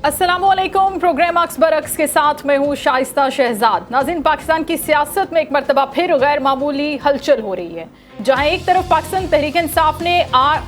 अस्सलामुअलैकुम। प्रोग्राम अक्स बरक्स के साथ मैं हूँ शाइस्ता शहजाद। नाज़रीन, पाकिस्तान की सियासत में एक मरतबा फिर गैर मामूली हलचल हो रही है, जहाँ एक तरफ पाकिस्तान तहरीक इंसाफ ने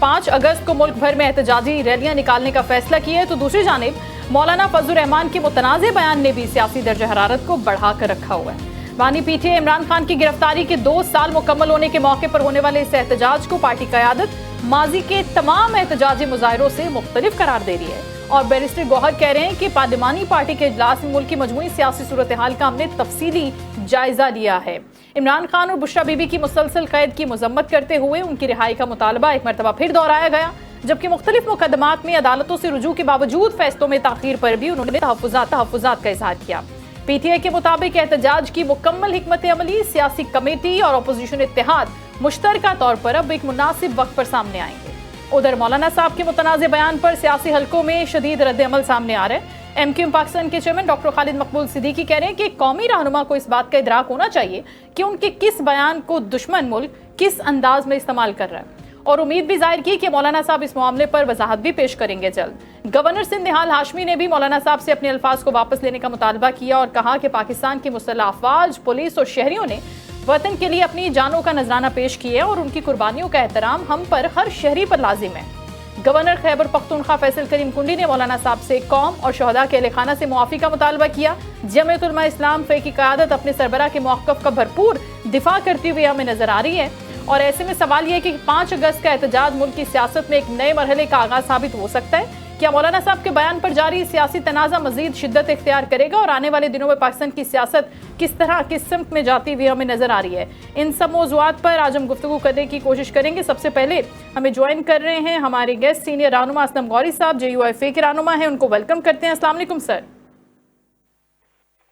5 अगस्त को मुल्क भर में एहतजाजी रैलियां निकालने का फैसला किया है, तो दूसरी जानिब मौलाना फजल रहमान के मुतनाज़े बयान ने भी सियासी दर्जा हरारत को बढ़ा कर रखा हुआ है। बानी पीटीआई इमरान खान की गिरफ्तारी के 2 साल मुकम्मल होने के मौके पर होने वाले इस एहतजाज को पार्टी क़यादत माजी के तमाम एहतजाजी मुजाहिरों से मुख्तलिफ करार दे रही है। और बैरिस्टर गौहर कह रहे हैं कि पार्लिमानी पार्टी के इजलास में मुल्क की मजमूई सियासी सूरत हाल का हमने तफसीली जायजा लिया है। इमरान खान और बुशरा बीबी की मुसलसल कैद की मजम्मत करते हुए उनकी रिहाई का मुतालबा एक मरतबा फिर दोहराया गया, जबकि मुख्तलिफ मुकदमात में अदालतों से रुजू के बावजूद फैसलों में ताखीर पर भी उन्होंने तहफ़्फ़ुज़ात का इजहार किया। पीटीआई के मुताबिक एहतजाज की मुकम्मल हिकमत अमली सियासी कमेटी और अपोजिशन इत्तेहाद मुश्तरका तौर पर अब एक मुनासिब वक्त पर सामने आएंगे। उधर मौलाना साहब के मुतनाज़े बयान पर सियासी हलकों में शदीद रद्द-ए-अमल सामने आ रहा है। एमक्यूएम पाकिस्तान के चेयरमैन डॉक्टर खालिद मकबूल सिद्दीकी कह रहे हैं कि कौमी रहनुमा को इस बात का इदराक होना चाहिए कि उनके किस बयान को दुश्मन मुल्क किस अंदाज में इस्तेमाल कर रहा है, और उम्मीद भी जाहिर की कि मौलाना साहब इस मामले पर वजाहत भी पेश करेंगे जल्द। गवर्नर सिंध निहाल हाशमी ने भी मौलाना साहब से अपने अल्फाज को वापस लेने का मुतालबा किया और कहा कि पाकिस्तान की मुसल्लह अफवाज, पुलिस और शहरियों ने वतन के लिए अपनी जानों का नजराना पेश किया और उनकी कुर्बानियों का एहतराम हम पर, हर शहरी पर लाजिम है। गवर्नर खैबर पख्तूनख्वा फैसल करीम कुंडी ने मौलाना साहब से कौम और शहदा के अहलखाना से मुआफ़ी का मुतालबा किया। जमीयत उलमा इस्लाम फे की क़यादत अपने सरबराह के मौक़िफ़ का भरपूर दिफा करती हुई हमें नजर आ रही है, और ऐसे में सवाल यह है कि 5 अगस्त का एहतजाज मुल्क की सियासत में एक नए मरहले का आगाज साबित हो सकता है। क्या मौलाना साहब के बयान पर जारी सियासी तनाज़ा मजीद शिद्दत इख्तियार करेगा और आने वाले दिनों में पाकिस्तान की सियासत किस तरह किस सिमत में जाती हुई हमें नजर आ रही है? इन सब मौज़ूआत पर आज हम गुफ्तगू करने की कोशिश करेंगे। सबसे पहले हमें ज्वाइन कर रहे हैं हमारे गेस्ट सीनियर रहनुमा असलम गौरी साहब, JUIFA के रहनुमा हैं, उनको वेलकम करते हैं। अस्सलाम वालेकुम सर।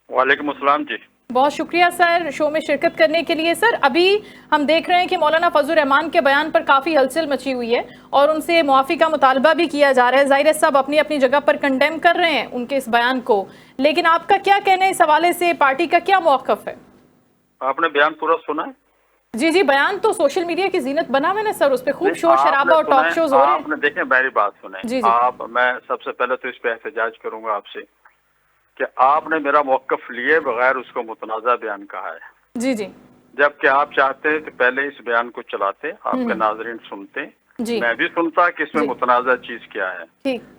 वालेकुम अस्सलाम जी, बहुत शुक्रिया सर शो में शिरकत करने के लिए। सर, अभी हम देख रहे हैं कि मौलाना फजल रहमान के बयान पर काफ़ी हलचल मची हुई है और उनसे मुआफ़ी का मुतालबा भी किया जा रहा है। ज़ाहिर है सब अपनी अपनी जगह पर कंडेम कर रहे हैं उनके इस बयान को, लेकिन आपका क्या कहना है इस हवाले से? पार्टी का क्या मौक़िफ़ है? आपने बयान पूरा सुना है? जी, बयान तो सोशल मीडिया की जीनत बना हुआ है सर, उस पर खूब शोर शराबा और टॉक शोज हो रहे हैं। आपने देखें, मेरी बात सुने जी। आप, मैं सबसे पहले तो इस पे एहतजाज करूंगा आपसे कि आपने मेरा मौक़िफ़ लिए बगैर उसको मुतनाज़ा बयान कहा है। जी। जबकि आप चाहते तो पहले इस बयान को चलाते, आपके नाज़रीन सुनते, मैं भी सुनता कि इसमें मुतनाज़ा चीज क्या है,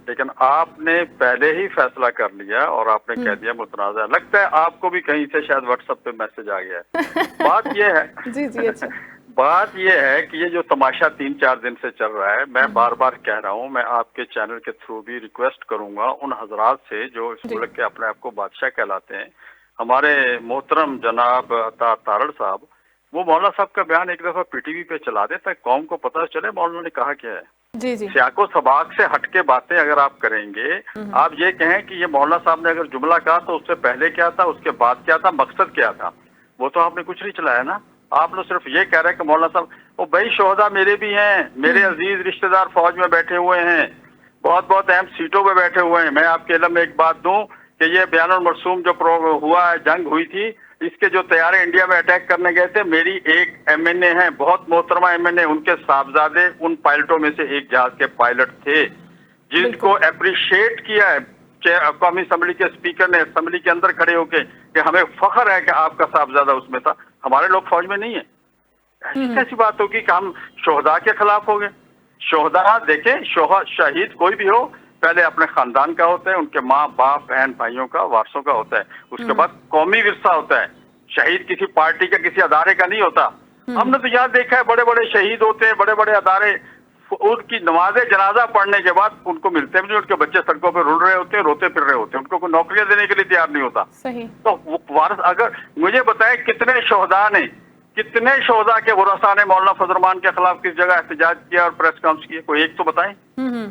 लेकिन आपने पहले ही फैसला कर लिया और आपने कह दिया मुतनाज़ा। लगता है आपको भी कहीं से शायद व्हाट्सएप पे मैसेज आ गया है। बात यह है जी, अच्छा। बात यह है कि ये जो तमाशा 3-4 दिन से चल रहा है, मैं बार बार कह रहा हूँ, मैं आपके चैनल के थ्रू भी रिक्वेस्ट करूंगा उन हजरात से जो इस मुल्क के अपने आप को बादशाह कहलाते हैं, हमारे मोहतरम जनाब अता तारड़ साहब, वो मौलाना साहब का बयान एक दफा पीटीवी पे चला दे ताकि कौम को पता चले मौलाना ने कहा क्या है। जी। सियाको सबाक से हटके बातें अगर आप करेंगे, आप ये कहें कि ये मौलाना साहब ने अगर जुमला कहा तो उससे पहले क्या था, उसके बाद क्या था, मकसद क्या था, वो तो आपने कुछ नहीं चलाया ना। आप लोग सिर्फ ये कह रहे हैं कि मौलाना साहब, वो भाई शोहदा मेरे भी हैं, मेरे अजीज रिश्तेदार फौज में बैठे हुए हैं, बहुत बहुत अहम सीटों पे बैठे हुए हैं। मैं आपके इल्म में एक बात दूं कि ये बयानुल मरसूम जो हुआ है, जंग हुई थी, इसके जो तैयारे इंडिया में अटैक करने गए थे, मेरी एक MNA है, बहुत मोहतरमा MNA, उनके साहबजादे उन पायलटों में से एक जहाज के पायलट थे, जिनको अप्रिशिएट किया है कौमी असम्बली के स्पीकर ने असम्बली के अंदर खड़े होके कि हमें फख्र है कि आपका साहबजादा उसमें था, हमारे लोग फौज में नहीं है। ऐसी कैसी बात होगी कि हम शोहदा के खिलाफ हो गए? शोहदा देखें, शहीद कोई भी हो, पहले अपने खानदान का होता है, उनके माँ बाप बहन भाइयों का, वारसों का होता है, उसके बाद कौमी विरसा होता है। शहीद किसी पार्टी का किसी अदारे का नहीं होता। हमने तो यहाँ देखा है बड़े बड़े शहीद होते हैं, बड़े बड़े अदारे, उनकी नमाज़े जनाजा पढ़ने के बाद उनको मिलते भी नहीं, उनके बच्चे सड़कों पर रुल रहे होते हैं, रोते फिर रहे होते हैं, उनको कोई नौकरियां देने के लिए तैयार नहीं होता। सही। तो वारस, अगर मुझे बताएं कितने शोहदा के वरसा ने मौलाना फजल रहमान के खिलाफ किस जगह एहतजाज किया और प्रेस कॉन्फ्रेंस किए, कोई एक तो बताएं।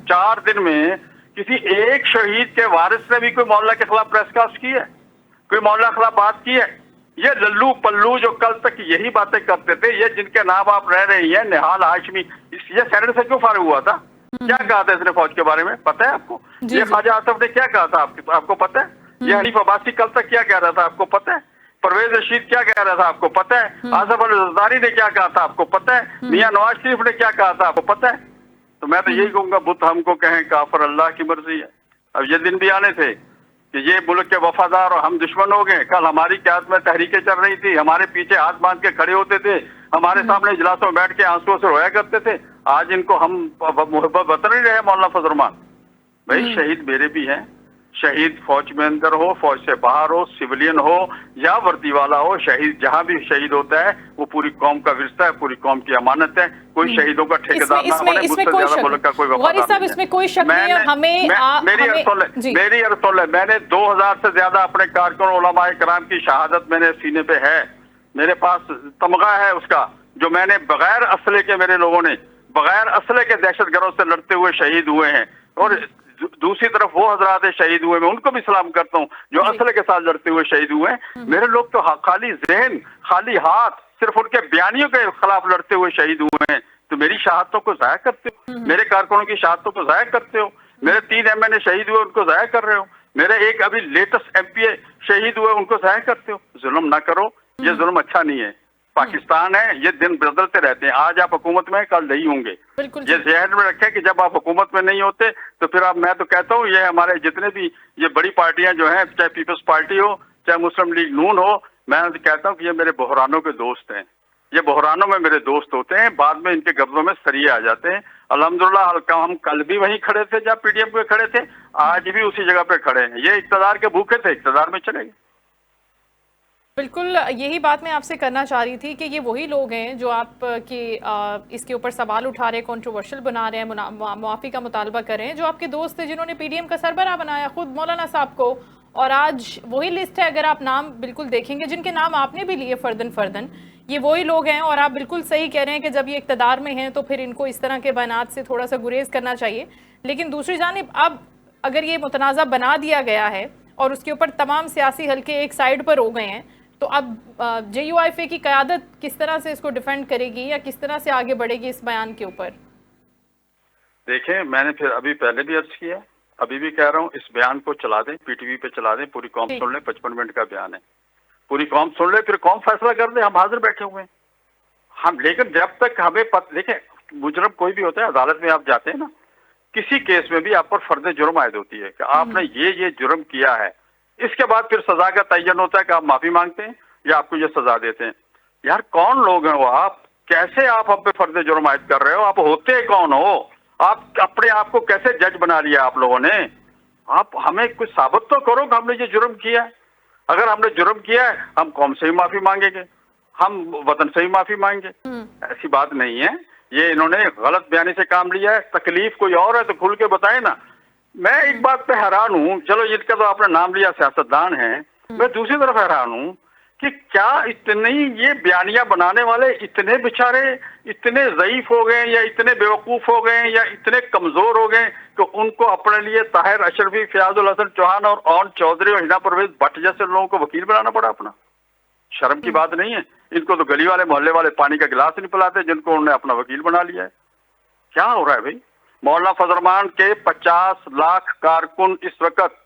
4 दिन में किसी एक शहीद के वारिस ने भी कोई मौलाना के खिलाफ प्रेस कॉन्फ्रेंस की है, कोई मौलाना के खिलाफ बात की है? ये लल्लू पल्लू जो कल तक यही बातें करते थे, ये जिनके नाम आप रह रही हैं, निहाल हाशमी, ये सेनेट से क्यों फारिग हुआ था? क्या कहा था इसने फौज के बारे में, पता है आपको? ये ख्वाजा आसफ ने क्या कहा था आपको पता है? ये हनीफ अब्बासी कल तक क्या कह रहा था आपको पता है? परवेज रशीद क्या कह रहा था आपको पता है? आसफ अली जरदारी ने क्या कहा था आपको पता है? मियां नवाज शरीफ ने क्या कहा था आपको पता है? तो मैं तो यही कहूंगा, बुत हमको कहें काफर अल्लाह की मर्जी है। अब ये दिन भी आने थे कि ये मुल्क के वफादार और हम दुश्मन हो गए। कल हमारी क्यादत में तहरीकें चल रही थी, हमारे पीछे हाथ बांध के खड़े होते थे, हमारे सामने इजलासों में बैठ के आंसुओं से रोया करते थे। आज इनको हम मोहब्बत बता नहीं रहे। मौलाना फजल रहमान भाई, शहीद मेरे भी हैं, शहीद फौज में अंदर हो, फौज से बाहर हो, सिविलियन हो या वर्दी वाला हो, शहीद जहां भी शहीद होता है वो पूरी कौम का विरसा है, पूरी कौम की अमानत है। कोई शहीदों का ठेकेदार ना बने, मुझसे ज्यादा मुल्क का कोई वफादार नहीं है। इसमें कोई शक नहीं है। मेरी अर्ज है, मैंने 2000 से ज्यादा अपने कारकुन उलमाए कराम की शहादत मैंने सीने पे है, मेरे पास तमगा है उसका, जो मैंने बगैर असले के, मेरे लोगों ने बगैर असले के दहशतगर्दों से लड़ते हुए शहीद हुए हैं। और दूसरी तरफ वो हजरात शहीद हुए, मैं उनको भी सलाम करता हूँ जो असले के साथ लड़ते हुए शहीद हुए हैं। मेरे लोग तो खाली जहन, खाली हाथ, सिर्फ उनके बयानियों के खिलाफ लड़ते हुए शहीद हुए हैं। तो मेरी शहादतों को जाया करते हो, मेरे कारकुनों की शहादतों को जाया करते हो। मेरे 3 MNA शहीद हुए, उनको जाया कर रहे हो। मेरे एक अभी लेटेस्ट MPA शहीद हुए, उनको जाया करते हो। जुल्म ना करो, ये जुल्म अच्छा नहीं है। पाकिस्तान है, ये दिन बदलते रहते हैं। आज आप हुकूमत में, कल नहीं होंगे। ये जहन में रखें कि जब आप हुकूमत में नहीं होते तो फिर आप, मैं तो कहता हूँ ये हमारे जितने भी ये बड़ी पार्टियां जो हैं, चाहे पीपल्स पार्टी हो, चाहे मुस्लिम लीग नून हो, मैं कहता हूँ कि ये मेरे बहरानों के दोस्त हैं। ये बहरानों में मेरे दोस्त होते हैं, बाद में इनके गर्दों में सरिये आ जाते हैं। अल्हम्दुलिल्लाह हम कल भी वहीं खड़े थे जहाँ PDM पे खड़े थे, आज भी उसी जगह पे खड़े हैं। ये इक़्तिदार के भूखे थे, इक़्तिदार में चले गए। बिल्कुल यही बात मैं आपसे करना चाह रही थी कि ये वही लोग हैं जो आप की इसके ऊपर सवाल उठा रहे हैं, कंट्रोवर्शियल बना रहे हैं, मुआफ़ी का मुतालबा कर रहे हैं, जो आपके दोस्त थे जिन्होंने PDM का सरबराह बनाया खुद मौलाना साहब को। और आज वही लिस्ट है, अगर आप नाम बिल्कुल देखेंगे जिनके नाम आपने भी लिए फर्दन, ये वही लोग हैं। और आप बिल्कुल सही कह रहे हैं कि जब ये इक़्तिदार में हैं तो फिर इनको इस तरह के बयानात से थोड़ा सा गुरेज करना चाहिए। लेकिन दूसरी जानिब अब अगर ये मुतनाज़ा बना दिया गया है और उसके ऊपर तमाम सियासी हल्के एक साइड पर हो गए हैं, तो अब JUIFA की क़यादत किस तरह से इसको डिफेंड करेगी या किस तरह से आगे बढ़ेगी इस बयान के ऊपर? देखें, मैंने फिर अभी पहले भी अर्ज किया, अभी भी कह रहा हूँ, इस बयान को चला दें, PTV पे चला दें, पूरी कौम सुन ले। 55 मिनट का बयान है, पूरी कौम सुन ले, फिर कौम फैसला कर दे। हम हाजिर बैठे हुए हैं हम। लेकिन जब तक हमें देखें, मुजरम कोई भी होता है, अदालत में आप जाते हैं ना, किसी केस में भी आप पर फर्द जुर्म आयद होती है कि आपने ये जुर्म किया है। इसके बाद फिर सजा का तयन होता है कि आप माफी मांगते हैं या आपको ये सजा देते हैं। यार कौन लोग हैं वो? आप कैसे आप हम पे फर्द जुर्म आयद कर रहे हो? आप होते कौन हो? आप अपने आप को कैसे जज बना लिया आप लोगों ने? आप हमें कुछ साबित तो करो कि हमने ये जुर्म किया है। अगर हमने जुर्म किया है, हम कौम से ही माफी मांगेंगे, हम वतन से ही माफी मांगेंगे। ऐसी बात नहीं है। ये इन्होंने गलत बयानी से काम लिया है। तकलीफ कोई और है तो खुल के बताए ना। मैं एक बात पे हैरान हूँ, चलो जिनका तो आपने नाम लिया सियासतदान है, मैं दूसरी तरफ हैरान हूँ कि क्या इतनी ये बयानियां बनाने वाले इतने बेचारे इतने ज़ईफ हो गए या इतने बेवकूफ हो गए या इतने कमजोर हो गए कि उनको अपने लिए ताहिर अशरफी, फयाजुल हसन चौहान और ओन चौधरी और हिना परवेज भट्ट जैसे लोगों को वकील बनाना पड़ा अपना। शर्म की बात नहीं है? इनको तो गली वाले मोहल्ले वाले पानी का गिलास नहीं पिलाते, जिनको उन्होंने अपना वकील बना लिया है। क्या हो रहा है भाई? मौलाना फजल रहमान के 50 लाख कारकुन इस वक्त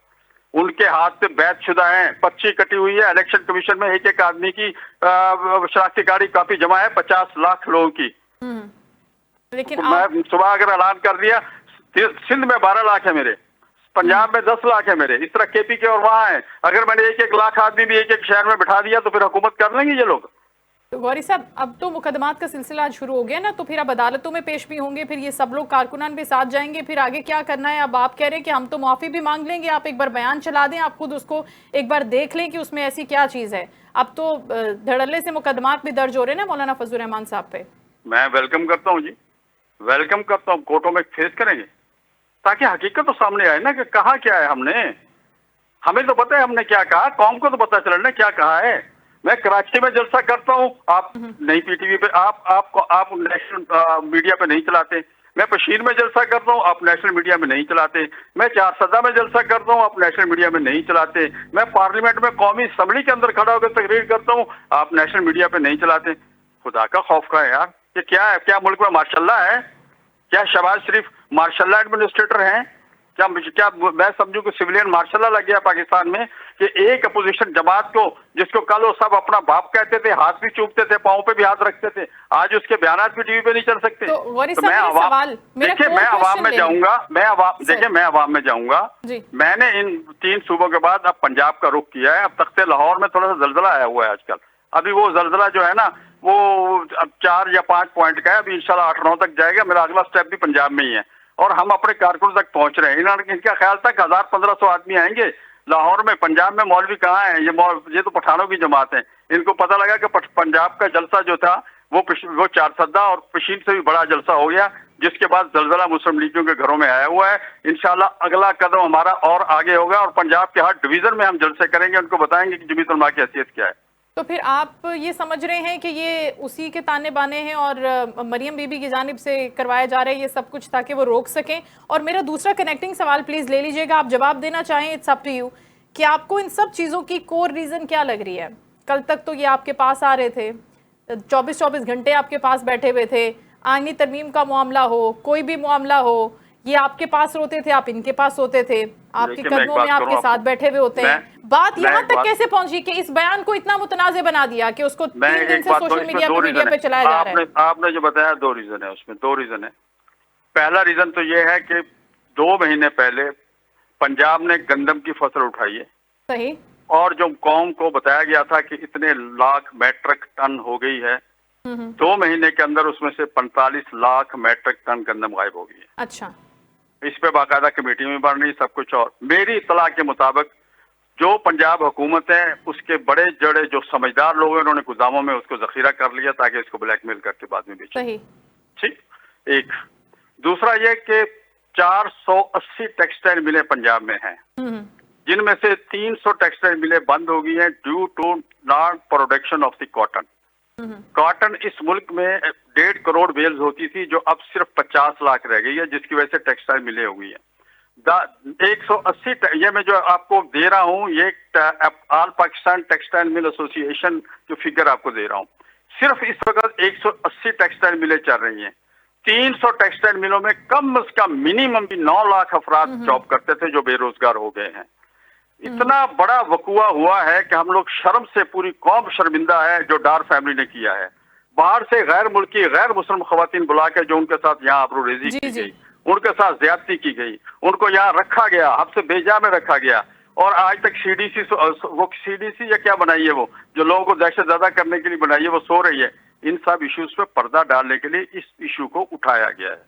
उनके हाथ से बैतशुदा हैं, पर्ची कटी हुई है। इलेक्शन कमीशन में एक आदमी की शनाख्ती कार्ड कापी जमा है 50 लाख लोगों की। लेकिन मैं सुबह अगर ऐलान कर दिया, सिंध में 12 लाख है मेरे, पंजाब में 10 लाख है मेरे, इस तरह KP के और वहां है। अगर मैंने 1-1 लाख आदमी भी एक शहर में बिठा दिया तो फिर हुकूमत कर लेंगे ये लोग? तो गौरी साहब, अब तो मुकदमात का सिलसिला आज शुरू हो गया ना, तो फिर अब अदालतों में पेश भी होंगे, फिर ये सब लोग कारकुनान भी साथ जाएंगे, फिर आगे क्या करना है? अब आप कह रहे हैं कि हम तो माफी भी मांग लेंगे, आप एक बार बयान चला दें, आप खुद उसको एक बार देख लें कि उसमें ऐसी क्या चीज है। अब तो धड़ल्ले से मुकदमात भी दर्ज हो रहे हैं ना मौलाना फजल रहमान साहब पे। मैं वेलकम करता हूँ जी, वेलकम करता हूँ। कोर्टों में फेस करेंगे ताकि हकीकत तो सामने आए ना कि कहा क्या है हमने। हमें तो पता है हमने क्या कहा, कौम को तो पता चला ना क्या कहा है। मैं कराची में जलसा करता हूँ, आप नहीं PTV पे, आप नेशनल मीडिया पे नहीं चलाते। मैं पशीर में जलसा करता हूँ, आप नेशनल मीडिया में नहीं चलाते। मैं चारसदा में जलसा करता हूँ, आप नेशनल मीडिया में नहीं चलाते। मैं पार्लियामेंट में कौमी असम्बली के अंदर खड़ा होकर तकरीर करता हूँ, आप नेशनल मीडिया पे नहीं चलाते। खुदा का खौफ का है यार, ये क्या है? क्या मुल्क में मार्शल्ला है? क्या शहबाज शरीफ मार्शल्ला एडमिनिस्ट्रेटर हैं? क्या मैं समझूं कि सिविलियन मार्शल लॉ लग गया पाकिस्तान में कि एक अपोजिशन जमात को, जिसको कल वो सब अपना बाप कहते थे, हाथ भी चूमते थे, पाँव पे भी हाथ रखते थे, आज उसके बयानात भी टीवी पे नहीं चल सकते। तो मैं अवाम, देखिए मैं अवाम में जाऊंगा, देखिए मैं अवाम में जाऊंगा। मैंने इन 3 सूबों के बाद अब पंजाब का रुख किया है। अब तख्ते लाहौर में थोड़ा सा जल्जला आया हुआ है आजकल। अभी वो जल्जला जो है ना, वो अब 4 या 5 पॉइंट का है। अभी इंशाल्लाह 8-9 तक जाएगा। मेरा अगला स्टेप भी पंजाब में ही है और हम अपने कारकुन तक पहुंच रहे हैं। इनका ख्याल था 1000-1500 आदमी आएंगे लाहौर में। पंजाब में मौलवी कहाँ है? ये तो पठानों की जमात है। इनको पता लगा कि पंजाब का जलसा जो था वो 4 सद्दा और पशीन से भी बड़ा जलसा हो गया, जिसके बाद जलजला मुस्लिम लीगियों के घरों में आया हुआ है। इंशाल्लाह अगला कदम हमारा और आगे होगा और पंजाब के हर डिवीजन में हम जलसे करेंगे, उनको बताएंगे कि जमीयत उलमा की हैसियत क्या है। तो फिर आप ये समझ रहे हैं कि ये उसी के ताने बाने हैं और मरियम बीबी की जानिब से करवाया जा रहा है ये सब कुछ ताकि वो रोक सकें? और मेरा दूसरा कनेक्टिंग सवाल प्लीज ले लीजिएगा, आप जवाब देना चाहें, इट्स अप टू यू, कि आपको इन सब चीज़ों की कोर रीज़न क्या लग रही है? कल तक तो ये आपके पास आ रहे थे, 24-24 घंटे आपके पास बैठे हुए थे। आईनी तरमीम का मामला हो, कोई भी मामला हो, ये आपके पास रोते थे, आप इनके पास होते थे, आपके कदमों में आपके साथ बैठे हुए होते हैं। बात यहाँ तक कैसे पहुंची कि इस बयान को इतना मुतनाज़े बना दिया कि उसको 3 दिन से सोशल मीडिया पे चलाया जा रहा है? आपने जो बताया 2 रीजन है, उसमें 2 रीजन है। पहला रीजन तो ये है कि 2 महीने पहले पंजाब ने गंदम की फसल उठाई है, सही, और जो कौम को बताया गया था कि इतने लाख मैट्रिक टन हो गई है, 2 महीने के अंदर उसमें से 45 लाख मैट्रिक टन गंदम गायब हो गई है। अच्छा, इस पे बाकायदा कमेटी में बन रही सब कुछ। और मेरी इत्तला के मुताबिक जो पंजाब हुकूमत है उसके बड़े जड़े जो समझदार लोग हैं, उन्होंने गोदामों में उसको जखीरा कर लिया ताकि इसको ब्लैकमेल करके बाद में बेचे। सही, ठीक। एक दूसरा ये कि 480 टेक्सटाइल मिलें पंजाब में हैं, जिनमें से 300 टेक्सटाइल मिलें बंद हो गई हैं due to non production of the cotton. Cotton इस मुल्क में 1.5 करोड़ बेल्स होती थी, जो अब सिर्फ 50 लाख रह गई है, जिसकी वजह से टेक्सटाइल मिलें हो गई है। 180 ये मैं जो आपको दे रहा हूँ, ये all Pakistan textile mill association जो फिगर आपको दे रहा हूँ, सिर्फ इस वक्त 180 टेक्सटाइल मिलें चल रही हैं। 300 टेक्सटाइल मिलों में कम से कम मिनिमम भी 9 लाख अफराद जॉब करते थे जो बेरोजगार हो गए हैं। इतना बड़ा वकुआ हुआ है कि हम लोग शर्म से, पूरी कौम शर्मिंदा है जो डार फैमिली ने किया है। बाहर से गैर मुल्की गैर मुस्लिम खवातीन बुला के जो उनके साथ यहाँ आबरूरेजी की गई, उनके साथ ज्यादती की गई, उनको यहाँ रखा गया, हमसे बेजा में रखा गया, और आज तक सीडीसी या क्या बनाई है वो, जो लोगों को दहशत ज़्यादा करने के लिए बनाई है, वो सो रही है। इन सब इश्यूज पे पर्दा डालने के लिए इस इशू को उठाया गया है।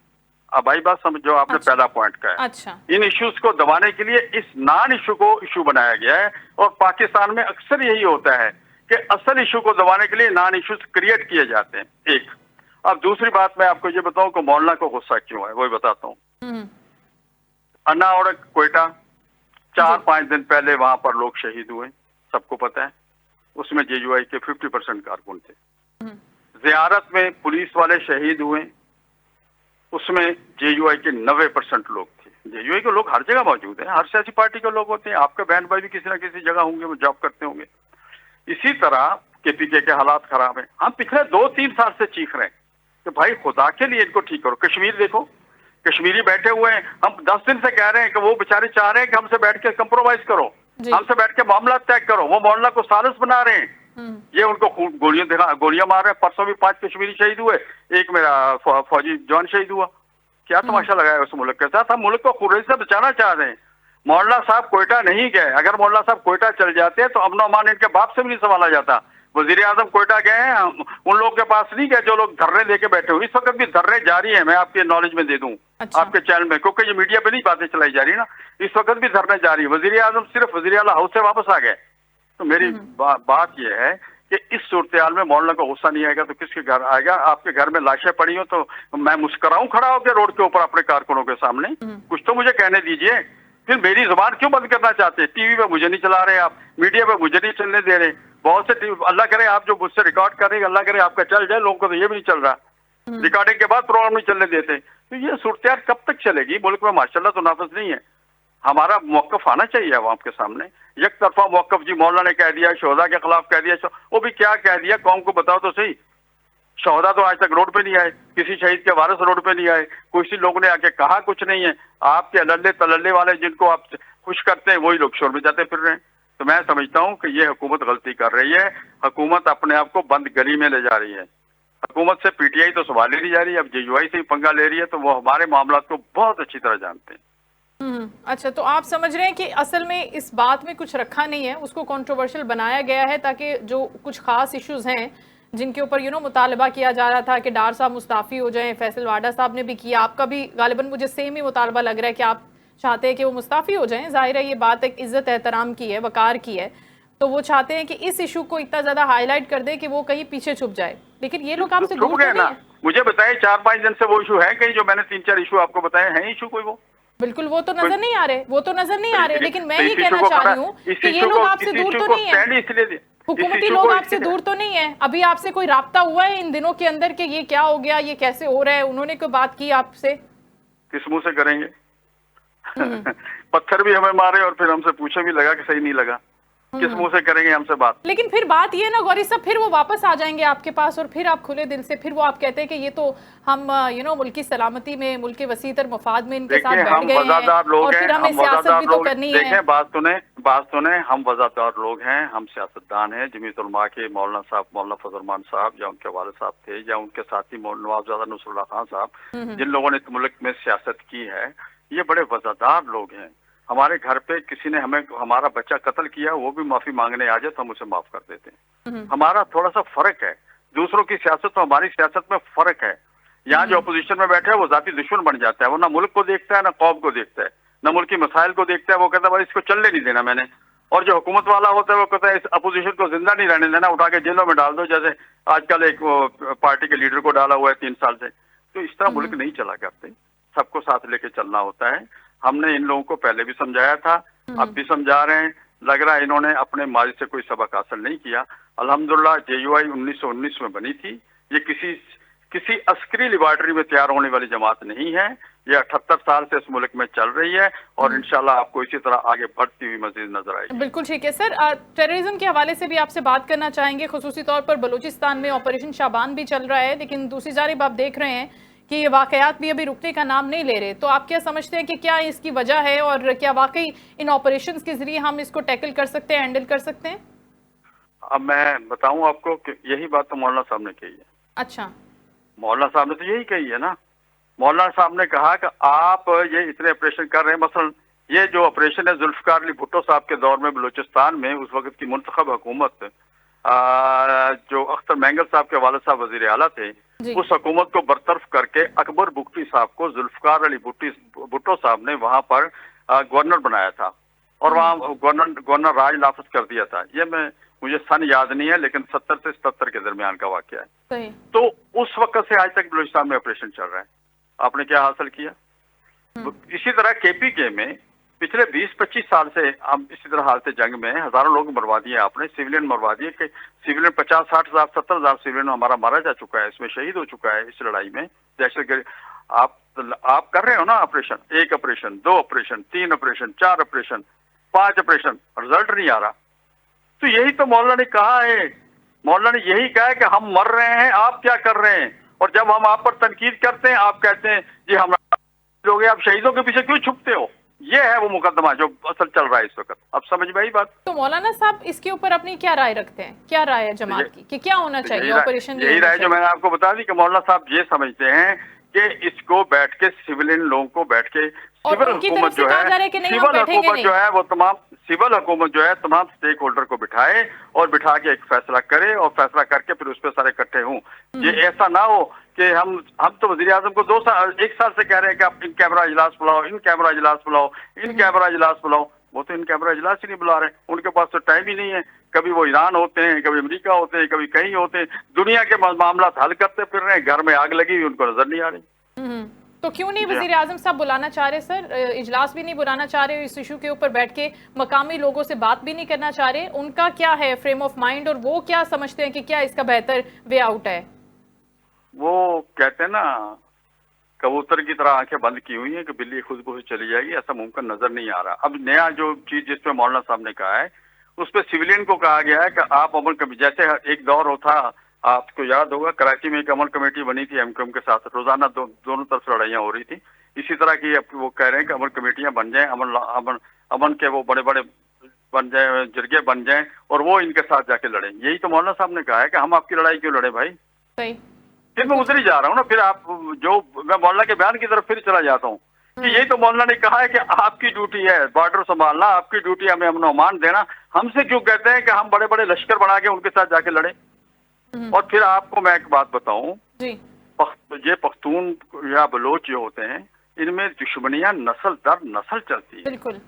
अब आई बात समझो, आपने अच्छा, पहला पॉइंट का है। अच्छा, इन इश्यूज को दबाने के लिए इस नॉन इशू को इशू बनाया गया है, और पाकिस्तान में अक्सर यही होता है कि असल इशू को दबाने के लिए नॉन इश्यूज क्रिएट किए जाते हैं। एक, अब दूसरी बात मैं आपको ये बताऊं कि मौलाना को गुस्सा क्यों है, वही बताता हूँ। अन्ना और कोयटा 4-5 दिन पहले वहां पर लोग शहीद हुए, सबको पता है। उसमें जेयूआई के 50% कारकुन थे। जियारत में पुलिस वाले शहीद हुए, उसमें जेयूआई के 90% लोग थे। जेयूआई के लोग हर जगह मौजूद हैं, हर सियासी पार्टी के लोग होते हैं। आपके बहन भाई भी किसी ना किसी जगह होंगे, वो जॉब करते होंगे। इसी तरह केपीके के हालात खराब हैं। हम पिछले 2-3 साल से चीख रहे हैं कि भाई खुदा के लिए इनको ठीक करो। कश्मीर देखो, कश्मीरी बैठे हुए हैं, हम 10 दिन से कह रहे हैं कि वो बेचारे चाह रहे हैं कि हमसे बैठ के कंप्रोमाइज करो, हमसे बैठ के मामला तय करो। वो मौलाना को सालिस बना रहे हैं, ये उनको गोलियां मार रहे हैं। परसों भी 5 कश्मीरी शहीद हुए, एक मेरा फौजी जवान शहीद हुआ। क्या तमाशा लगाया उस मुल्क के साथ? हम मुल्क को खुरेज से बचाना चाह रहे हैं। मौलाना साहब कोयटा नहीं गए, अगर मौलाना साहब कोयटा चल जाते हैं तो अमन अमान इनके बाप से भी नहीं सवाला जाता। वजीर आजम कोयटा गए हैं, उन लोगों के पास नहीं गए जो लोग धरने लेके बैठे हुए। इस वक्त भी धरने जारी है, मैं आपके नॉलेज में दे दूं। अच्छा। आपके चैनल में, क्योंकि ये मीडिया पे नहीं बातें चलाई जा रही ना, इस वक्त भी धरने जारी है। वजीर आजम सिर्फ वजीर आला हाउस से वापस आ गए। तो मेरी बात यह है कि इस सूरत में मौलाना को गुस्सा नहीं आएगा तो किसके घर आएगा? आपके घर में लाशें पड़ी हो तो मैं मुस्कुराऊं खड़ा होकर रोड के ऊपर अपने कारकुनों के सामने? कुछ तो मुझे कहने दीजिए। फिर मेरी जुबान क्यों बंद करना चाहते हैं? टीवी पे मुझे नहीं चला रहे आप, मीडिया पे मुझे नहीं चलने दे रहे। बहुत से अल्लाह करे आप जो मुझसे रिकॉर्ड कर रहे हैं, अल्लाह करे आपका चल जाए, लोगों को तो ये भी नहीं चल रहा। रिकॉर्डिंग के बाद प्रोग्राम नहीं चलने देते। तो ये सूरत कब तक चलेगी? मुल्क में माशाल्लाह तो नाफिज नहीं है। हमारा मौकफ आना चाहिए अवाम के सामने। एक तरफा मौकफ जी मौलाना ने कह दिया, शोहदा के खिलाफ कह दिया, वो भी क्या कह दिया कौम को बताओ तो सही। शोहदा तो आज तक रोड पे नहीं आए, किसी शहीद के वारिस रोड पे नहीं आए, किसी लोगों ने आके कहा कुछ नहीं है। आपके अल्ले तल्ले वाले जिनको आप खुश करते हैं वही लोग शोर में जाते फिर रहे हैं। तो मैं समझता हूँ कि ये हुकूमत गलती कर रही है। हुकूमत अपने आप को बंद गली में ले जा रही है। हुकूमत से पीटीआई तो सवाल ही नहीं जा रही है, अब जेयूआई से ही पंगा ले रही है, तो वो हमारे मामला को बहुत अच्छी तरह जानते हैं। अच्छा, तो आप समझ रहे हैं कि असल में इस बात में कुछ रखा नहीं है, उसको कंट्रोवर्शियल बनाया गया है ताकि जो कुछ खास इश्यूज हैं जिनके ऊपर मुतालबा किया जा रहा था कि डार साहब मुस्ताफ़ी हो जाएं, फैसल वाडा साहब ने भी किया, आपका भी गालिबन मुझे सेम ही मुतालबा लग रहा है कि आप चाहते हैं कि वो मुस्ताफ़ी हो जाएं। जाहिर है ये बात एक इज्जत एहतराम की है, वकार की है, तो वो चाहते हैं कि इस इशू को इतना ज्यादा हाईलाइट कर दे कि वो कहीं पीछे छुप जाए। लेकिन ये लोग आपसे दूर तो नहीं है। मुझे बताइए 4-5 दिन से वो इशू है कहीं, जो मैंने 3-4 इशू आपको बताए हैं इशू कोई? वो बिल्कुल वो तो नजर नहीं आ रहे, वो तो नजर नहीं आ रहे। लेकिन मैं ये कहना चाह रही हूँ कि ये लोग आपसे दूर तो नहीं है, हुकूमती लोग आपसे दूर तो नहीं है। अभी आपसे कोई राब्ता हुआ है इन दिनों के अंदर कि ये क्या हो गया, ये कैसे हो रहा है? उन्होंने कोई बात की आपसे? किस मुंह से करेंगे? पत्थर भी हमें मारे और फिर हमसे पूछे भी लगा कि सही नहीं लगा, किस मुंह से करेंगे हमसे बात? लेकिन फिर बात ये ना गौरी साहब, फिर वो वापस आ जाएंगे आपके पास और फिर आप खुले दिल से फिर वो आप कहते हैं कि ये तो हम मुल्क की सलामती में, मुल्क के वसीतर मफाद में इनके साथ बैठ गए हैं और फिर हमें सियासत भी तो करनी है। देखें, बात सुने, हम वज़ादार लोग हैं, हम सियासतदान हैं। जमीयत उलमा के मौलाना साहब, मौलाना फजल रहमान साहब, या उनके वालिद साहब थे, या उनके साथी नवाबजादा नसरुल्लाह खान साहब, जिन लोगों ने इस मुल्क में सियासत की है, ये बड़े वज़ादार लोग हैं। हमारे घर पे किसी ने हमारा बच्चा कत्ल किया, वो भी माफी मांगने आ जाए तो हम उसे माफ कर देते हैं। हमारा थोड़ा सा फर्क है, दूसरों की सियासत तो हमारी सियासत में फर्क है। यहाँ जो अपोजिशन में बैठा है वो जाती दुश्मन बन जाता है, वो ना मुल्क को देखता है, ना कौम को देखता है, ना मुल्क की मसाइल को देखता है। वो कहता है भाई इसको चलने नहीं देना मैंने। और जो हुकूमत वाला होता है वो कहता है इस अपोजिशन को जिंदा नहीं रहने देना, उठा के जेलों में डाल दो, जैसे आजकल एक पार्टी के लीडर को डाला हुआ है 3 साल से। तो इस तरह मुल्क नहीं चला करते, सबको साथ लेके चलना होता है। हमने इन लोगों को पहले भी समझाया था, अब भी समझा रहे हैं। लग रहा है इन्होंने अपने माजी से कोई सबक हासिल नहीं किया। अल्हम्दुलिल्लाह जेयूआई 1919 में बनी थी, ये किसी अस्करी लिबार्टरी में तैयार होने वाली जमात नहीं है। ये 78 साल से इस मुल्क में चल रही है और इंशाल्लाह आपको इसी तरह आगे बढ़ती हुई मजीद नजर आएगी। बिल्कुल ठीक है सर। टेररिज्म के हवाले से भी आपसे बात करना चाहेंगे, खुसूसी तौर पर बलूचिस्तान में ऑपरेशन शाबान भी चल रहा है, लेकिन दूसरी जानिब आप देख रहे हैं कि ये वाकयात भी अभी रुकने का नाम नहीं ले रहे। तो आप क्या समझते हैं कि क्या इसकी वजह है और क्या वाकई इन ऑपरेशंस के जरिए हम इसको टैकल कर सकते हैं, हैंडल कर सकते हैं? अब मैं बताऊं आपको कि यही बात तो मौलाना साहब ने कही है। अच्छा, मौलाना साहब ने तो यही कही है ना। मौलाना साहब ने कहा कि आप ये इतने ऑपरेशन कर रहे हैं, मसलन ये जो ऑपरेशन है जुल्फकार अली भुट्टो साहब के दौर में बलूचिस्तान में, उस वक्त की मुंतखब हुकूमत जो अख्तर मैंगल साहब के वालिद साहब वजीर आला थे, उस हुकूमत को बरतरफ करके अकबर बुगटी साहब को जुल्फकार अली भुट्टो साहब ने वहां पर गवर्नर बनाया था और वहाँ गवर्नर राज नाफिज कर दिया था। ये मुझे सन याद नहीं है, लेकिन 70 से 77 के दरमियान का वाकया है। तो उस वक्त से आज तक बलूचिस्तान में ऑपरेशन चल रहा है। आपने क्या हासिल किया? इसी तरह केपीके में पिछले 20-25 साल से हम इसी तरह हालत जंग में हजारों लोग मरवा दिए आपने, सिविलियन मरवा दिए कि सिविलियन 50-60 हजार 70 हजार सिविलियन हमारा मारा जा चुका है, इसमें शहीद हो चुका है इस लड़ाई में। दहशतगर्दी आप कर रहे हो ना operation, 1 operation, 2 operation, 3 operation, 4 operation, 5 operation, result नहीं आ रहा। तो यही तो मौलाना ने कहा है, मौलाना ने यही कहा है कि हम मर रहे हैं, आप क्या कर रहे हैं? और जब हम आप पर तनकीद करते हैं आप कहते हैं जी हम लोग, आप शहीदों के पीछे क्यों छुपते हो? ये है वो मुकदमा जो असल चल रहा है इस वक्त। अब समझ में आई बात? तो मौलाना साहब इसके ऊपर अपनी क्या राय रखते हैं, क्या राय है जमात की कि क्या होना चाहिए ऑपरेशन? यही राय जो मैंने आपको बता दी कि मौलाना साहब ये समझते हैं कि इसको बैठ के सिविलियन लोगों को बैठ के सिविल हुकूमत जो है, सिविल हुकूमत जो है तमाम स्टेक होल्डर को बिठाए और बिठा के एक फैसला करे और फैसला करके फिर उस पर सारे इकट्ठे हों। ये ऐसा ना हो कि हम तो वज़ीर आज़म को 1 साल से कह रहे हैं कि आप इन कैमरा इजलास बुलाओ, इन कैमरा इजलास बुलाओ, इन कैमरा इजलास बुलाओ। वो तो इन कैमरा इजलास ही नहीं बुला रहे, उनके पास तो टाइम ही नहीं है। कभी वो ईरान होते हैं, कभी अमेरिका होते हैं, कभी कहीं होते हैं, दुनिया के मामला हल करते फिर रहे हैं। घर में आग लगी हुई उनको नजर नहीं आ रही। तो क्यों नहीं वज़ीर आज़म साहब बुलाना चाह रहे सर, इजलास भी नहीं बुलाना चाह रहे, इस इशू के ऊपर बैठ के मकामी लोगों से बात भी नहीं करना चाह रहे? उनका क्या है फ्रेम ऑफ माइंड और वो क्या समझते हैं कि क्या इसका बेहतर वे आउट है? वो कहते हैं ना कबूतर की तरह आंखें बंद की हुई हैं कि बिल्ली खुशबू से चली जाएगी, ऐसा मुमकिन नजर नहीं आ रहा। अब नया जो चीज जिसपे मौलाना साहब ने कहा है उस पर सिविलियन को कहा गया है कि आप अमल कभी, जैसे एक दौर होता आपको याद होगा कराची में एक अमन कमेटी बनी थी एमक्यूएम के साथ, रोजाना दोनों तरफ से लड़ाइयाँ हो रही थी। इसी तरह की अब वो कह रहे हैं कि अमन कमेटियां बन जाएं, अमन अमन अमन के वो बड़े बड़े बन जाए, जरिए बन जाएं और वो इनके साथ जाके लड़ें। यही तो मौलाना साहब ने कहा है कि हम आपकी लड़ाई क्यों लड़े भाई। सही। फिर मैं उधर ही जा रहा हूँ ना, फिर आप जो मैं मौलाना के बयान की तरफ फिर चला जाता हूँ कि यही तो मौलाना ने कहा है कि आपकी ड्यूटी है बॉर्डर संभालना, आपकी ड्यूटी है हमें अमन अमान देना। हमसे क्यों कहते हैं कि हम बड़े बड़े लश्कर बना के उनके साथ जाके लड़े। और फिर आपको मैं एक बात बताऊं, ये पख्तून या बलोच जो होते हैं इनमें दुश्मनियां नस्ल दर नस्ल चलती है। बिल्कुल।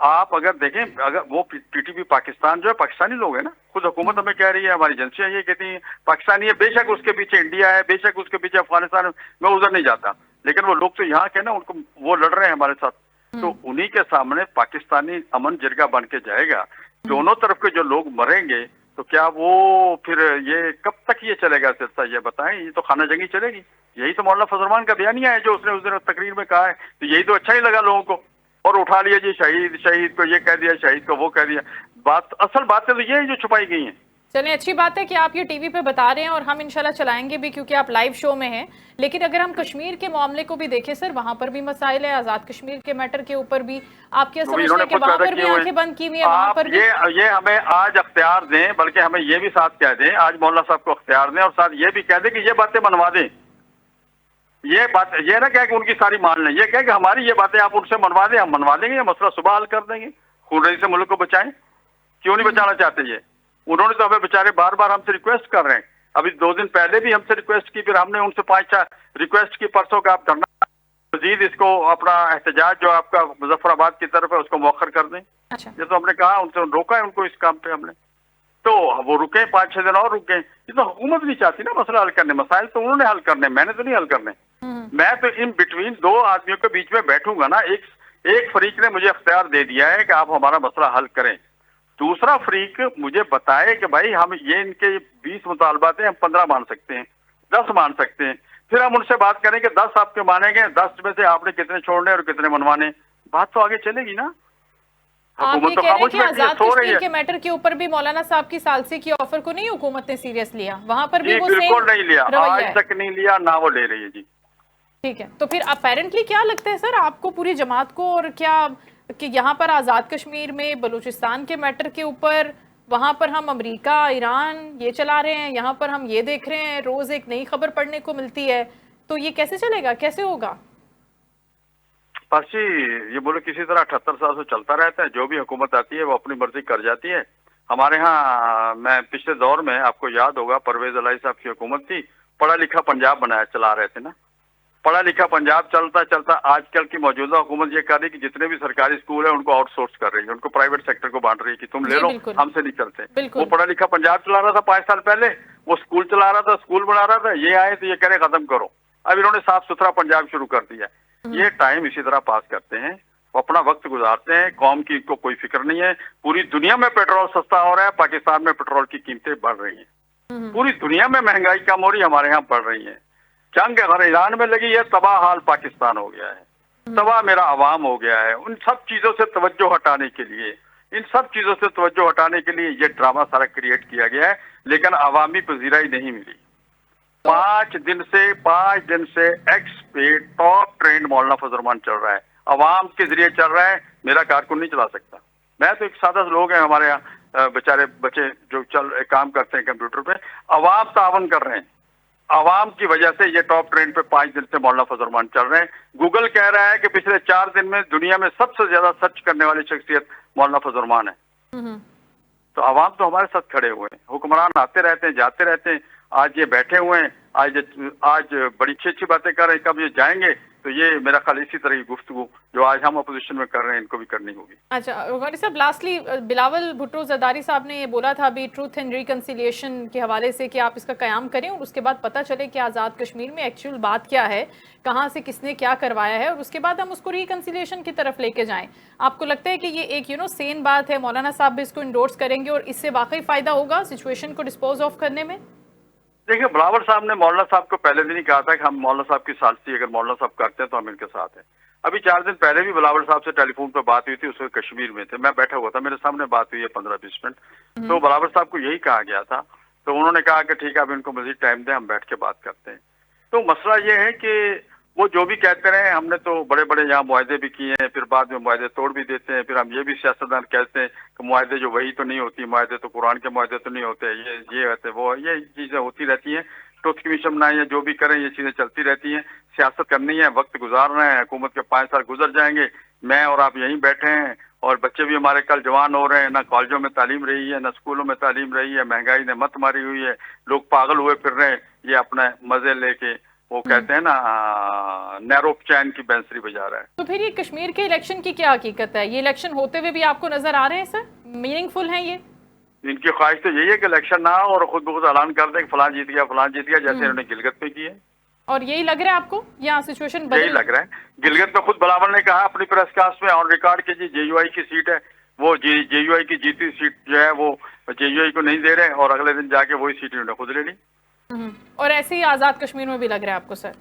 आप अगर देखें, अगर वो टीटीपी पाकिस्तान जो है पाकिस्तानी लोग हैं ना, खुद हुकूमत हमें कह रही है, हमारी एजेंसियां ये कहती हैं पाकिस्तानी है, बेशक उसके पीछे इंडिया है, बेशक उसके पीछे अफगानिस्तान है, मैं उधर नहीं जाता, लेकिन वो लोग तो यहाँ के ना, उनको वो लड़ रहे हैं हमारे साथ, तो उन्हीं के सामने पाकिस्तानी अमन जिरगा बन के जाएगा। दोनों तरफ के जो लोग मरेंगे तो क्या वो फिर ये कब तक ये चलेगा सिलसिला, ये बताएं। ये तो खाना जंगी चलेगी। यही तो मौलाना फजल रहमान का बयानिया है जो उसने उस दिन तकरीर में कहा है, तो यही तो अच्छा ही लगा लोगों को, और उठा लिया जी शहीद शहीद को ये कह दिया, शहीद को वो कह दिया। बात असल बातें तो ये है जो छुपाई गई हैं। चलिए, अच्छी बात है कि आप ये टीवी पे बता रहे हैं और हम इंशाल्लाह चलाएंगे भी, क्योंकि आप लाइव शो में हैं। लेकिन अगर हम कश्मीर के मामले को भी देखें सर, वहां पर भी मसाइल है, आजाद कश्मीर के मैटर के ऊपर भी आप क्या समझते हैं कि वहां पर भी आंखें बंद की हुई है? वहां पर भी ये हमें आज अख्तियार दें, बल्कि हमें ये भी साथ कह दें, आज मौलाना साहब को अख्तियार दें और साथ ये भी कह दें कि ये बातें मनवा दें। ये बात ये ना क्या कि उनकी सारी मान लें, ये क्या कि हमारी ये बातें आप उनसे मनवा दें, हम मनवा देंगे, ये मसला सुबह हल कर देंगे। खूनरेजी से मुल्क को बचाएं। क्यों नहीं बचाना चाहते ये? उन्होंने तो हमें बेचारे बार बार हमसे रिक्वेस्ट कर रहे हैं। अभी 2 दिन पहले भी हमसे रिक्वेस्ट की, फिर हमने उनसे 5-4 रिक्वेस्ट की परसों का आप धरना मजीद इसको अपना एहतजाज जो आपका मुजफ्फराबाद की तरफ है उसको मौखर कर दें। अच्छा। ये तो हमने कहा, उनसे रोका है उनको इस काम पे हमने, तो वो रुके 5-6 दिन और रुके। ये तो हुकूमत नहीं चाहती ना मसला हल करने, मसाइल तो उन्होंने हल करने, मैंने तो नहीं हल करने। मैं तो इन बिटवीन 2 आदमियों के बीच में बैठूंगा ना। एक फरीक ने मुझे अख्तियार दे दिया है कि आप हमारा मसला हल करें, दूसरा फरीक मुझे बताए कि भाई हम ये इनके 20 मुतालबात हैं, हम 15 मान सकते हैं, 10 मान सकते हैं, फिर हम उनसे बात करें कि 10 आपके मानेंगे, 10 में से आपने कितने छोड़ने और कितने मनवाने, बात तो आगे चलेगी ना। आप ये कह रहे हैं कि आजाद कश्मीर के मैटर के ऊपर भी मौलाना साहब की सालसी की ऑफर को नहीं हुकूमत ने सीरियस लिया? वहां पर भी वो बिल्कुल नहीं लिया, आज तक नहीं लिया, ना वो ले रही है जी। ठीक है, तो फिर अपेरेंटली क्या लगता है सर आपको, पूरी जमात को, और क्या कि यहाँ पर आजाद कश्मीर में बलूचिस्तान के मैटर के ऊपर वहां पर हम अमेरिका ईरान ये चला रहे हैं, यहाँ पर हम ये देख रहे हैं, रोज एक नई खबर पढ़ने को मिलती है, तो ये कैसे चलेगा, कैसे होगा? पाशी ये बोलो किसी तरह 78 साल से चलता रहता है, जो भी हुकूमत आती है वो अपनी मर्जी कर जाती है। हमारे यहाँ मैं पिछले दौर में आपको याद होगा परवेज अलाई साहब की हुकूमत थी, पढ़ा लिखा पंजाब बनाया चला रहे थे ना। पढ़ा लिखा पंजाब चलता चलता आजकल की मौजूदा हुकूमत ये कर रही कि जितने भी सरकारी स्कूल है उनको आउटसोर्स कर रही है, उनको प्राइवेट सेक्टर को बांट रही है कि तुम ले लो, हमसे नहीं चलते। वो पढ़ा लिखा पंजाब चला रहा था 5 साल पहले, वो स्कूल चला रहा था, स्कूल बना रहा था, ये आए तो ये कह रहे खत्म करो। अब इन्होंने साफ सुथरा पंजाब शुरू कर दिया। ये टाइम इसी तरह पास करते हैं, अपना वक्त गुजारते हैं, कौम की को कोई फिक्र नहीं है। पूरी दुनिया में पेट्रोल सस्ता हो रहा है, पाकिस्तान में पेट्रोल की कीमतें बढ़ रही हैं। पूरी दुनिया में महंगाई कम हो रही है, हमारे यहाँ बढ़ रही है। जंग अगर ईरान में लगी है, तबाह हाल पाकिस्तान हो गया है, तबाह मेरा अवाम हो गया है। उन सब चीजों से तवज्जो हटाने के लिए, इन सब चीजों से तवज्जो हटाने के लिए ये ड्रामा सारा क्रिएट किया गया है, लेकिन अवामी पजीराई नहीं मिली। 5 दिन से एक्स पे टॉप ट्रेंड मौलाना फजल रहमान चल रहा है, अवाम के जरिए चल रहा है। मेरा कारकुन नहीं चला सकता। मैं तो एक सादा लोग हैं हमारे यहाँ, बेचारे बच्चे जो काम करते हैं कंप्यूटर पे, अवाम तावन कर रहे हैं। अवाम की वजह से ये टॉप ट्रेंड पे 5 दिन से मौलाना फजल रहमान चल रहे हैं। गूगल कह रहा है कि पिछले 4 दिन में दुनिया में सबसे ज्यादा सर्च करने वाली शख्सियत मौलाना फजल रहमान है। तो अवाम तो हमारे साथ खड़े हुए हैं, हुक्मरान आते रहते हैं, जाते रहते हैं। आज ये बैठे हुए हैं, आज बड़ी अच्छी बातें कर रहे हैं, कब ये जाएंगे तो ये मेरा ख्याल इसी तरह की गुफ्तगू जो आज हम अपोजिशन में कर रहे हैं इनको भी करनी होगी। अच्छा गौरी साहब, लास्टली बिलावल भुट्टो जरदारी साहब ने ये बोला था अभी ट्रूथ एंड रिकंसिलिएशन के हवाले से कि आप इसका कयाम करें और उसके बाद पता चले कि आज़ाद कश्मीर में एक्चुअल बात क्या है, कहाँ से किसने क्या करवाया है, और उसके बाद हम उसको रिकंसिलिएशन की तरफ लेके जाएं। आपको लगता है कि ये एक सेन बात है, मौलाना साहब भी इसको इंडोर्स करेंगे और इससे वाकई फायदा होगा सिचुएशन को डिस्पोज ऑफ करने में? देखिए, बिलावल साहब ने मौलाना साहब को पहले दिन ही कहा था कि हम मौलाना साहब की सालसी अगर मौलाना साहब करते हैं तो हम इनके साथ हैं। अभी 4 दिन पहले भी बिलावल साहब से टेलीफोन पर बात हुई थी, उसमें कश्मीर में थे, मैं बैठा हुआ था, मेरे सामने बात हुई है 15-20 मिनट। तो बिलावल साहब को यही कहा गया था तो उन्होंने कहा कि ठीक है, अब इनको मजीद टाइम दें, हम बैठ के बात करते हैं। तो मसला ये है कि वो जो भी कहते रहे, हमने तो बड़े बड़े यहाँ मुआहदे भी किए हैं, फिर बाद में मुआहदे तोड़ भी देते हैं, फिर हम ये भी सियासतदान कहते हैं कि मुआहदे जो वही तो नहीं होती, मुआहदे तो कुरान के मुआहदे तो नहीं होते, ये होते वो, ये चीज़ें होती रहती हैं। टूथ कमीशन बनाए, जो भी करें ये चीज़ें चलती रहती हैं। सियासत करनी है, वक्त गुजारना है, हुकूमत के 5 साल गुजर जाएंगे, मैं और आप यहीं बैठे हैं और बच्चे भी हमारे कल जवान हो रहे हैं, ना कॉलेजों में तालीम रही है, ना स्कूलों में तालीम रही है, महंगाई ने मत मारी हुई है, लोग पागल हुए फिर रहे हैं, ये अपने मजे लेके वो कहते हैं ना नैरो चैन की बैंसरी बजा रहा है। तो फिर ये कश्मीर के इलेक्शन की क्या हकीकत है? ये इलेक्शन होते हुए भी आपको नजर आ रहे हैं सर, मीनिंगफुल हैं ये? इनकी ख्वाहिश तो यही है कि इलेक्शन ना हो और खुद ब खुद ऐलान कर दें कि फलां जीत गया, फलां जीत गया, जैसे इन्होंने गिलगित में किया है। और यही लग रहा है आपको यहाँ सिचुएशन यही लग रहा है। गिलगित में खुद बिलावल ने कहा अपनी प्रेस कास्ट में ऑन रिकॉर्ड के जी जेयूआई की सीट है, वो जेयूआई की जीती सीट जो है वो जेयूआई को नहीं दे रहे, और अगले दिन जाके वही सीट इन्होंने खुद ले ली। और ऐसे ही आजाद कश्मीर में भी लग रहा है आपको सर?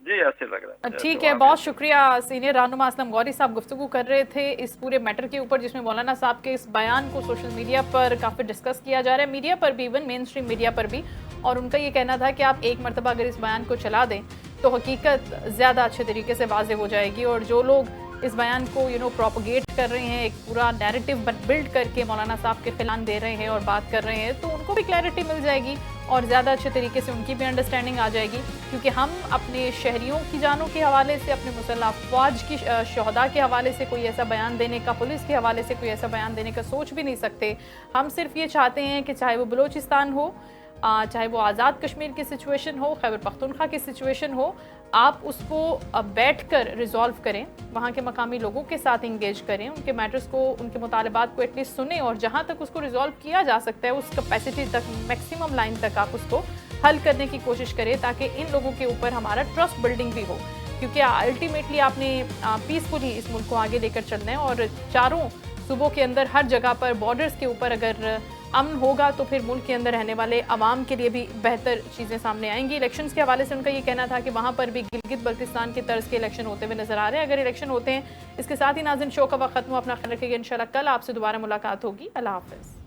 जी ऐसे लग रहा है। ठीक है, बहुत शुक्रिया। सीनियर रहनुमा असलम गौरी साहब गुफ्तगू कर रहे थे इस पूरे मैटर के ऊपर, जिसमें मौलाना साहब के इस बयान को सोशल मीडिया पर काफ़ी डिस्कस किया जा रहा है, मीडिया पर भी, इवन मेन स्ट्रीम मीडिया पर भी। और उनका ये कहना था कि आप एक मरतबा अगर इस बयान को चला दें तो हकीकत ज़्यादा अच्छे तरीके से वाज़ेह हो जाएगी, और जो लोग इस बयान को प्रोपोगेट कर रहे हैं, एक पूरा नैरेटिव बिल्ड करके मौलाना साहब के खिलाफ दे रहे हैं और बात कर रहे हैं, तो उनको भी क्लैरिटी मिल जाएगी और ज़्यादा अच्छे तरीके से उनकी भी अंडरस्टैंडिंग आ जाएगी। क्योंकि हम अपने शहरियों की जानों के हवाले से, अपने मुसल्लह अफवाज की शहदा के हवाले से कोई ऐसा बयान देने का, पुलिस के हवाले से कोई ऐसा बयान देने का सोच भी नहीं सकते। हम सिर्फ ये चाहते हैं कि चाहे वो बलूचिस्तान हो, चाहे वो आज़ाद कश्मीर की सिचुएशन हो, खैबर पख्तूनख्वा की सिचुएशन हो, आप उसको बैठकर रिजॉल्व करें, वहाँ के मकामी लोगों के साथ इंगेज करें, उनके मैटर्स को, उनके मुतालबात को एटलीस्ट सुने, और जहाँ तक उसको रिजॉल्व किया जा सकता है उस कैपेसिटी तक, मैक्सिमम लाइन तक आप उसको हल करने की कोशिश करें, ताकि इन लोगों के ऊपर हमारा ट्रस्ट बिल्डिंग भी हो। क्योंकि अल्टीमेटली आपने पीसफुली इस मुल्क को आगे लेकर चलना है, और चारों सूबों के अंदर हर जगह पर बॉर्डर्स के ऊपर अगर अमन होगा तो फिर मुल्क के अंदर रहने वाले अवाम के लिए भी बेहतर चीज़ें सामने आएंगी। इलेक्शंस के हवाले से उनका ये कहना था कि वहाँ पर भी गिलगित बल्तिस्तान के तर्ज के इलेक्शन होते हुए नजर आ रहे हैं। अगर इलेक्शन होते हैं, इसके साथ ही नाज़रीन शो का वक्त खत्म। अपना ख्याल रखिएगा, इंशाल्लाह कल आपसे दोबारा मुलाकात होगी। अल्लाह हाफ़िज़।